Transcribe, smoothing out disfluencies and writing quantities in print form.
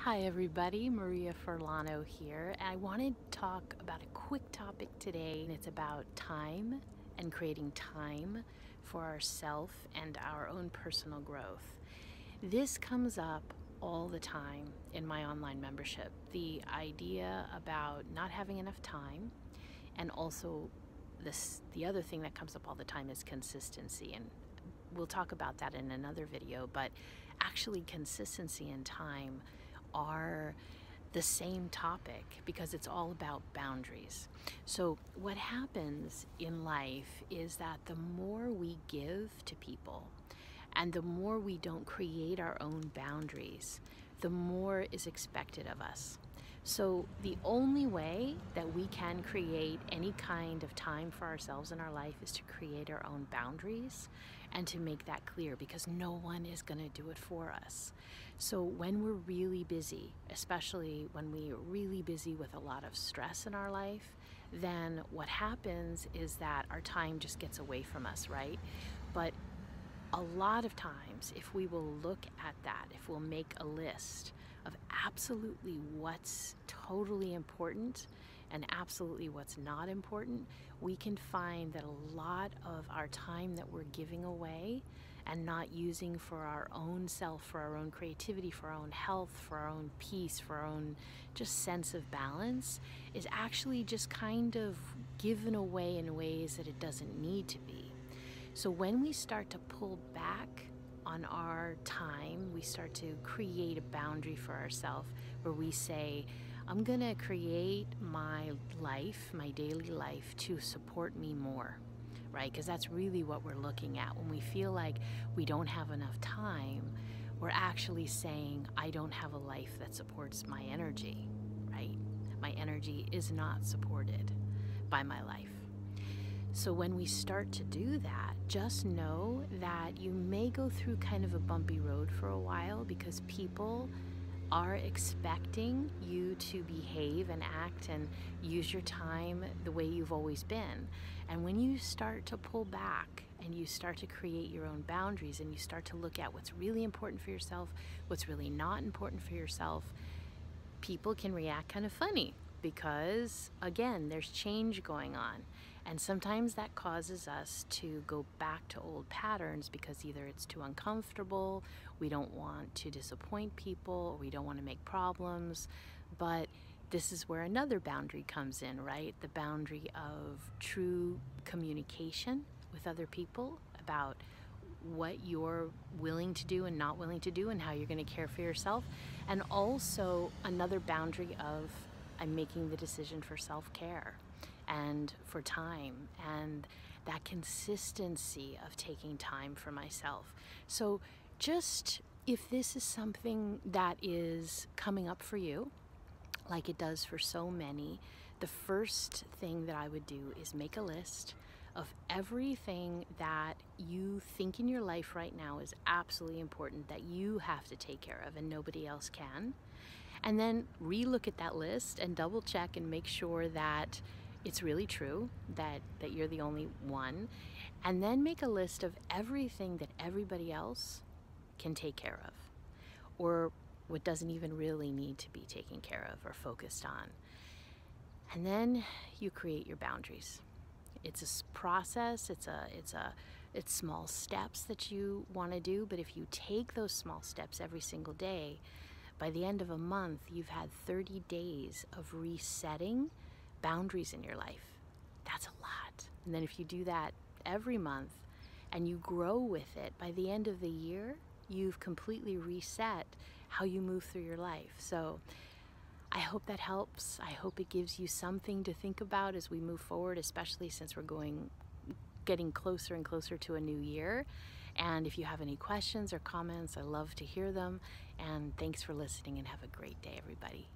Hi everybody, Maria Furlano here. I wanted to talk about a quick topic today, and it's about time and creating time for ourselves and our own personal growth. This comes up all the time in my online membership. The idea about not having enough time, and also the other thing that comes up all the time is consistency, and we'll talk about that in another video, but actually consistency and time are the same topic because it's all about boundaries. So what happens in life is that the more we give to people and the more we don't create our own boundaries, the more is expected of us. So the only way that we can create any kind of time for ourselves in our life is to create our own boundaries and to make that clear, because no one is going to do it for us. So when we're really busy, especially when we're really busy with a lot of stress in our life, then what happens is that our time just gets away from us, right? But a lot of times, if we will look at that, if we'll make a list of absolutely what's totally important and absolutely what's not important, we can find that a lot of our time that we're giving away and not using for our own self, for our own creativity, for our own health, for our own peace, for our own just sense of balance, is actually just kind of given away in ways that it doesn't need to be. So when we start to pull back on our time, we start to create a boundary for ourselves where we say, I'm gonna create my life, my daily life, to support me more, right? Because that's really what we're looking at. When we feel like we don't have enough time, we're actually saying, I don't have a life that supports my energy, right? My energy is not supported by my life. So when we start to do that, just know that you may go through kind of a bumpy road for a while, because people are expecting you to behave and act and use your time the way you've always been. And when you start to pull back and you start to create your own boundaries and you start to look at what's really important for yourself, what's really not important for yourself, people can react kind of funny because, again, there's change going on. And sometimes that causes us to go back to old patterns because either it's too uncomfortable, we don't want to disappoint people, or we don't want to make problems. But this is where another boundary comes in, right? The boundary of true communication with other people about what you're willing to do and not willing to do and how you're going to care for yourself. And also another boundary of, I'm making the decision for self-care and for time and that consistency of taking time for myself. So just, if this is something that is coming up for you, like it does for so many, the first thing that I would do is make a list of everything that you think in your life right now is absolutely important that you have to take care of and nobody else can. And then re-look at that list and double check and make sure that it's really true, that you're the only one. And then make a list of everything that everybody else can take care of, or what doesn't even really need to be taken care of or focused on. And then you create your boundaries. It's a process, it's small steps that you want to do, but if you take those small steps every single day, by the end of a month, you've had 30 days of resetting boundaries in your life. That's a lot. And then if you do that every month and you grow with it, by the end of the year, you've completely reset how you move through your life. So I hope that helps. I hope it gives you something to think about as we move forward, especially since we're getting closer and closer to a new year. And if you have any questions or comments, I love to hear them. And thanks for listening, and have a great day, everybody.